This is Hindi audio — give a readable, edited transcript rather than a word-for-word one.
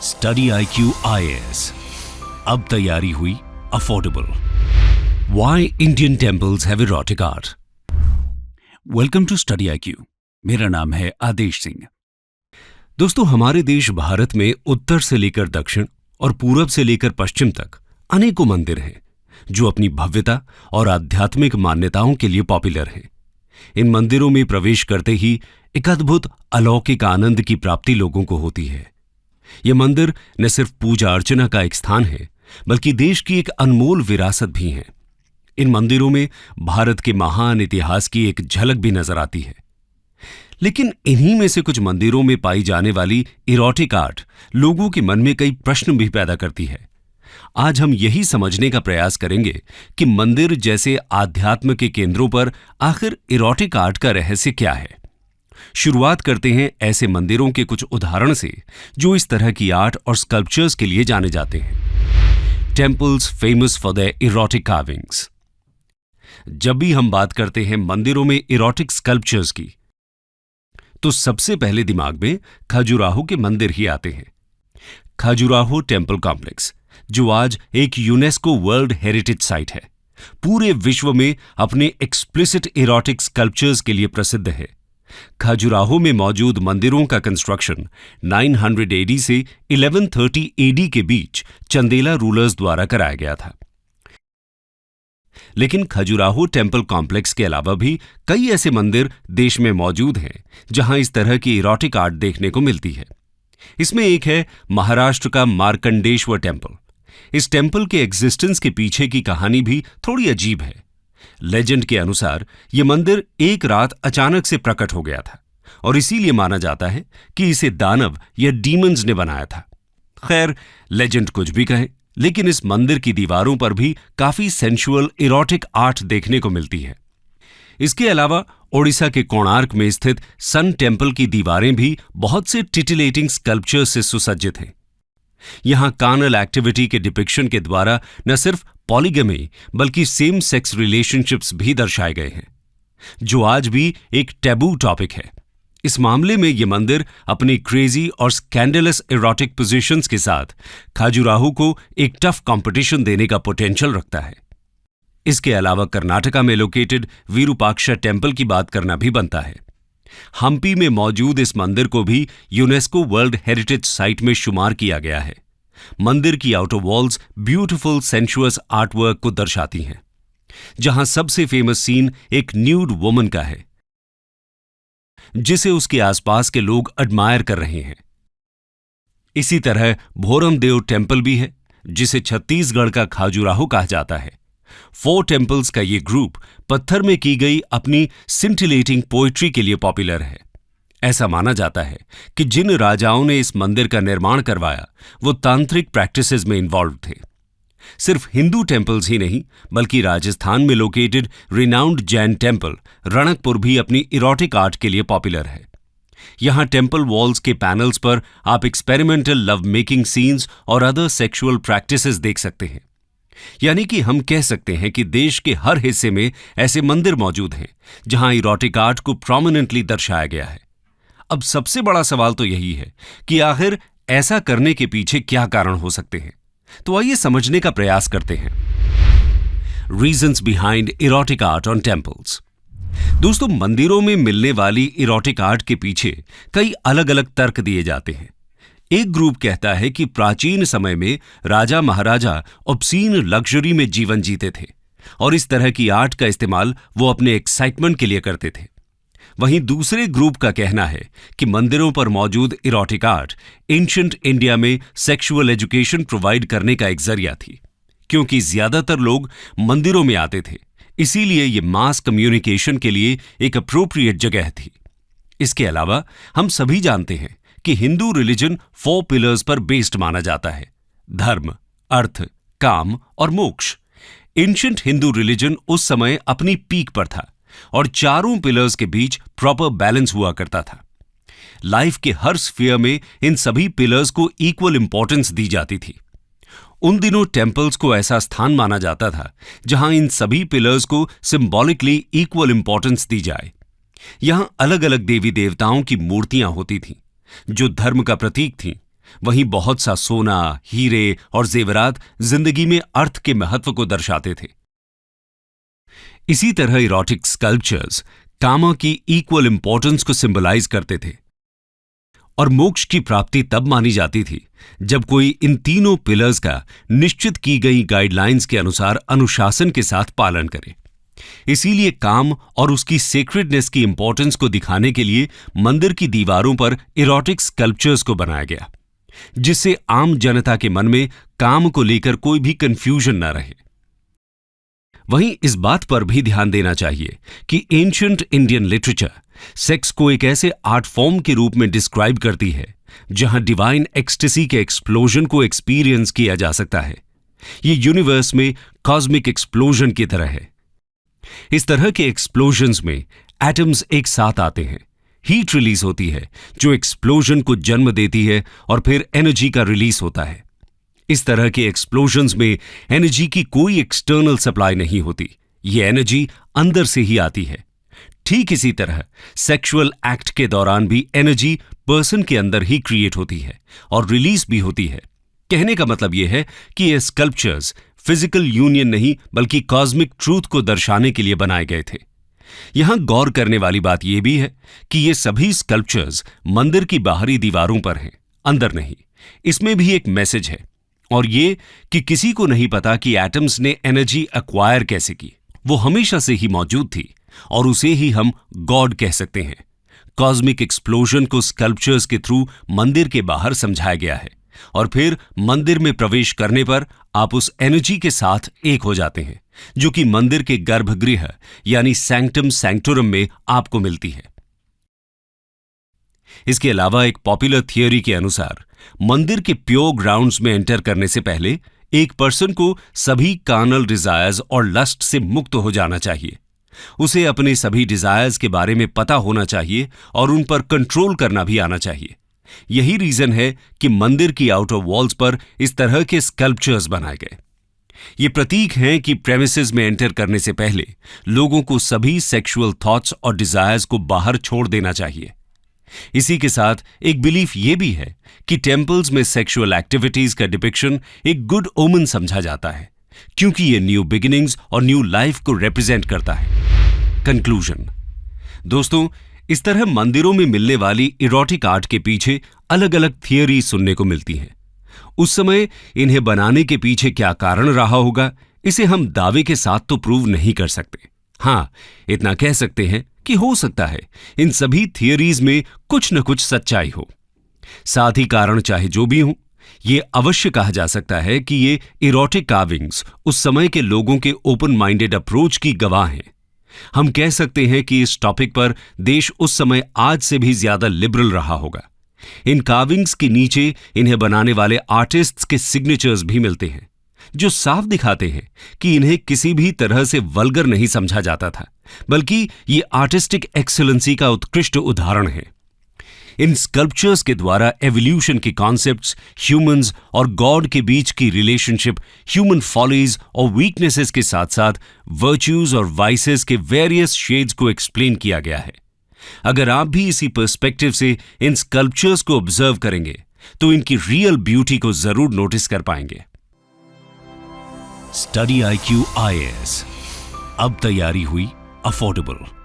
स्टडी IQ IAS, अब तैयारी हुई affordable. Why Indian temples have erotic art? Welcome to study IQ। मेरा नाम है आदेश सिंह। दोस्तों, हमारे देश भारत में उत्तर से लेकर दक्षिण और पूरब से लेकर पश्चिम तक अनेकों मंदिर हैं जो अपनी भव्यता और आध्यात्मिक मान्यताओं के लिए पॉपुलर हैं। इन मंदिरों में प्रवेश करते ही एक अद्भुत अलौकिक आनंद की प्राप्ति लोगों को होती है। ये मंदिर न सिर्फ पूजा अर्चना का एक स्थान है, बल्कि देश की एक अनमोल विरासत भी है। इन मंदिरों में भारत के महान इतिहास की एक झलक भी नजर आती है। लेकिन इन्हीं में से कुछ मंदिरों में पाई जाने वाली इरोटिक आर्ट लोगों के मन में कई प्रश्न भी पैदा करती है। आज हम यही समझने का प्रयास करेंगे कि मंदिर जैसे आध्यात्म के केंद्रों पर आखिर इरोटिक आर्ट का रहस्य क्या है। शुरुआत करते हैं ऐसे मंदिरों के कुछ उदाहरण से जो इस तरह की आर्ट और स्कल्पचर्स के लिए जाने जाते हैं। Temples famous for their erotic carvings. जब भी हम बात करते हैं मंदिरों में इरोटिक स्कल्पचर्स की, तो सबसे पहले दिमाग में खजुराहो के मंदिर ही आते हैं। खजुराहो टेम्पल कॉम्प्लेक्स, जो आज एक यूनेस्को वर्ल्ड हेरिटेज साइट है, पूरे विश्व में अपने एक्सप्लिसिट इरोटिक स्कल्पचर्स के लिए प्रसिद्ध है। खजुराहो में मौजूद मंदिरों का कंस्ट्रक्शन 900 AD से 1130 AD के बीच चंदेला रूलर्स द्वारा कराया गया था। लेकिन खजुराहो टेम्पल कॉम्प्लेक्स के अलावा भी कई ऐसे मंदिर देश में मौजूद हैं जहां इस तरह की इरोटिक आर्ट देखने को मिलती है। इसमें एक है महाराष्ट्र का मार्कंडेश्वर टेम्पल। इस टेम्पल के एग्जिस्टेंस के पीछे की कहानी भी थोड़ी अजीब है। लेजेंड के अनुसार यह मंदिर एक रात अचानक से प्रकट हो गया था और इसीलिए माना जाता है कि इसे दानव या डीमंस ने बनाया था। खैर, लेजेंड कुछ भी कहे, लेकिन इस मंदिर की दीवारों पर भी काफी सेंशुअल इरोटिक आर्ट देखने को मिलती है। इसके अलावा ओडिशा के कोणार्क में स्थित सन टेम्पल की दीवारें भी बहुत से टिटिलेटिंग स्कल्पचर से सुसज्जित हैं। यहां कार्नल एक्टिविटी के डिपिक्शन के द्वारा न सिर्फ पॉलीगमी बल्कि सेम सेक्स रिलेशनशिप्स भी दर्शाए गए हैं, जो आज भी एक टैबू टॉपिक है। इस मामले में यह मंदिर अपनी क्रेजी और स्कैंडलस इरोटिक पोजीशंस के साथ खजुराहो को एक टफ कंपटीशन देने का पोटेंशियल रखता है। इसके अलावा कर्नाटका में लोकेटेड विरूपाक्षा टेम्पल की बात करना भी बनता है। हम्पी में मौजूद इस मंदिर को भी यूनेस्को वर्ल्ड हेरिटेज साइट में शुमार किया गया है। मंदिर की outer walls beautiful sensuous artwork को दर्शाती हैं, जहां सबसे फेमस सीन एक न्यूड वुमन का है जिसे उसके आसपास के लोग एडमायर कर रहे हैं। इसी तरह भोरमदेव टेम्पल भी है, जिसे छत्तीसगढ़ का खाजुराहो कहा जाता है। 4 टेम्पल्स का ये ग्रुप पत्थर में की गई अपनी सिंटिलेटिंग पोएट्री के लिए पॉपुलर है। ऐसा माना जाता है कि जिन राजाओं ने इस मंदिर का निर्माण करवाया वो तांत्रिक प्रैक्टिसेस में इन्वॉल्व थे। सिर्फ हिंदू टेम्पल्स ही नहीं, बल्कि राजस्थान में located renowned Jain temple Ranakpur भी अपनी इरोटिक आर्ट के लिए पॉपुलर है। यहां टेम्पल वॉल्स के पैनल्स पर आप एक्सपेरिमेंटल लव मेकिंग सीन्स और अदर सेक्सुअल प्रैक्टिसेस देख सकते हैं। यानी कि हम कह सकते हैं कि देश के हर हिस्से में ऐसे मंदिर मौजूद हैं जहां इरोटिक आर्ट को प्रोमिनेंटली दर्शाया गया है। अब सबसे बड़ा सवाल तो यही है कि आखिर ऐसा करने के पीछे क्या कारण हो सकते हैं। तो आइए समझने का प्रयास करते हैं। Reasons behind erotic art on temples. दोस्तों, मंदिरों में मिलने वाली इरोटिक आर्ट के पीछे कई अलग अलग तर्क दिए जाते हैं। एक ग्रुप कहता है कि प्राचीन समय में राजा महाराजा ऑब्सीन लग्जरी में जीवन जीते थे और इस तरह की आर्ट का इस्तेमाल वो अपने एक्साइटमेंट के लिए करते थे। वहीं दूसरे ग्रुप का कहना है कि मंदिरों पर मौजूद इरोटिक आर्ट एंशिएंट इंडिया में सेक्सुअल एजुकेशन प्रोवाइड करने का एक जरिया थी, क्योंकि ज्यादातर लोग मंदिरों में आते थे, इसीलिए ये मास कम्युनिकेशन के लिए एक अप्रोप्रिएट जगह थी। इसके अलावा हम सभी जानते हैं कि हिंदू रिलीजन 4 पिलर्स पर बेस्ड माना जाता है: धर्म, अर्थ, काम और मोक्ष। एंशिएंट हिंदू रिलीजन उस समय अपनी पीक पर था और चारों पिलर्स के बीच प्रॉपर बैलेंस हुआ करता था। लाइफ के हर स्फीयर में इन सभी पिलर्स को इक्वल इंपॉर्टेंस दी जाती थी। उन दिनों टेम्पल्स को ऐसा स्थान माना जाता था जहां इन सभी पिलर्स को सिंबॉलिकली इक्वल इंपॉर्टेंस दी जाए। यहां अलग अलग देवी देवताओं की मूर्तियां होती थीं जो धर्म का प्रतीक थीं, वहीं बहुत सा सोना, हीरे और जेवरात जिंदगी में अर्थ के महत्व को दर्शाते थे। इसी तरह इरोटिक स्कल्पचर्स कामा की इक्वल इंपॉर्टेंस को सिंबलाइज करते थे और मोक्ष की प्राप्ति तब मानी जाती थी जब कोई इन तीनों पिलर्स का निश्चित की गई गाइडलाइंस के अनुसार अनुशासन के साथ पालन करे। इसीलिए काम और उसकी सेक्रेडनेस की इंपॉर्टेंस को दिखाने के लिए मंदिर की दीवारों पर इरोटिक स्कल्पचर्स को बनाया गया, जिससे आम जनता के मन में काम को लेकर कोई भी कंफ्यूजन न रहे। वहीं इस बात पर भी ध्यान देना चाहिए कि एंशिएंट इंडियन लिटरेचर सेक्स को एक ऐसे आर्ट फॉर्म के रूप में डिस्क्राइब करती है जहां डिवाइन एक्सटेसी के एक्सप्लोजन को एक्सपीरियंस किया जा सकता है। ये यूनिवर्स में कॉस्मिक एक्सप्लोजन की तरह है। इस तरह के एक्सप्लोजन्स में एटम्स एक साथ आते हैं, हीट रिलीज होती है जो एक्सप्लोजन को जन्म देती है और फिर एनर्जी का रिलीज होता है। इस तरह के एक्सप्लोजन्स में एनर्जी की कोई एक्सटर्नल सप्लाई नहीं होती, ये एनर्जी अंदर से ही आती है। ठीक इसी तरह सेक्सुअल एक्ट के दौरान भी एनर्जी पर्सन के अंदर ही क्रिएट होती है और रिलीज भी होती है। कहने का मतलब यह है कि ये स्कल्पचर्स फिजिकल यूनियन नहीं बल्कि कॉस्मिक ट्रूथ को दर्शाने के लिए बनाए गए थे। यहां गौर करने वाली बात यह भी है कि ये सभी स्कल्पचर्स मंदिर की बाहरी दीवारों पर हैं, अंदर नहीं। इसमें भी एक मैसेज है और ये कि किसी को नहीं पता कि एटम्स ने एनर्जी एक्वायर कैसे की। वो हमेशा से ही मौजूद थी और उसे ही हम गॉड कह सकते हैं। कॉस्मिक एक्सप्लोजन को स्कल्पचर्स के थ्रू मंदिर के बाहर समझाया गया है और फिर मंदिर में प्रवेश करने पर आप उस एनर्जी के साथ एक हो जाते हैं जो कि मंदिर के गर्भगृह यानी सैंक्टम सैंक्टोरम में आपको मिलती है। इसके अलावा एक पॉपुलर थियोरी के अनुसार मंदिर के प्योर ग्राउंड्स में एंटर करने से पहले एक पर्सन को सभी कार्नल डिजायर्स और लस्ट से मुक्त हो जाना चाहिए। उसे अपने सभी डिजायर्स के बारे में पता होना चाहिए और उन पर कंट्रोल करना भी आना चाहिए। यही रीजन है कि मंदिर की आउटर वॉल्स पर इस तरह के स्कल्पचर्स बनाए गए। ये प्रतीक हैं कि प्रेमिसेस में एंटर करने से पहले लोगों को सभी सेक्सुअल थॉट्स और डिजायर्स को बाहर छोड़ देना चाहिए। इसी के साथ एक बिलीफ ये भी है कि टेम्पल्स में सेक्सुअल एक्टिविटीज का डिपिक्शन एक गुड ओमन समझा जाता है, क्योंकि ये न्यू बिगिनिंग्स और न्यू लाइफ को रिप्रेजेंट करता है। कंक्लूजन दोस्तों, इस तरह मंदिरों में मिलने वाली इरोटिक आर्ट के पीछे अलग अलग थियोरी सुनने को मिलती हैं। उस समय इन्हें बनाने के पीछे क्या कारण रहा होगा, इसे हम दावे के साथ तो प्रूव नहीं कर सकते। हां, इतना कह सकते हैं कि हो सकता है इन सभी थियोरीज में कुछ न कुछ सच्चाई हो। साथ ही कारण चाहे जो भी हो, ये अवश्य कहा जा सकता है कि ये इरोटिक कार्विंग्स उस समय के लोगों के ओपन माइंडेड अप्रोच की गवाह हैं। हम कह सकते हैं कि इस टॉपिक पर देश उस समय आज से भी ज्यादा लिबरल रहा होगा। इन कार्विंग्स के नीचे इन्हें बनाने वाले आर्टिस्ट्स के सिग्नेचर्स भी मिलते हैं, जो साफ दिखाते हैं कि इन्हें किसी भी तरह से वल्गर नहीं समझा जाता था, बल्कि ये आर्टिस्टिक एक्सीलेंसी का उत्कृष्ट उदाहरण है। इन स्कल्पचर्स के द्वारा एवोल्यूशन के कॉन्सेप्ट्स, ह्यूमंस और गॉड के बीच की रिलेशनशिप, ह्यूमन फॉलीज और वीकनेसेस के साथ साथ वर्च्यूज और वाइसेस के वेरियस शेड्स को एक्सप्लेन किया गया है। अगर आप भी इसी पर्सपेक्टिव से इन स्कल्पचर्स को ऑब्जर्व करेंगे तो इनकी रियल ब्यूटी को जरूर नोटिस कर पाएंगे। स्टडी IQ IAS, अब तैयारी हुई अफोर्डेबल।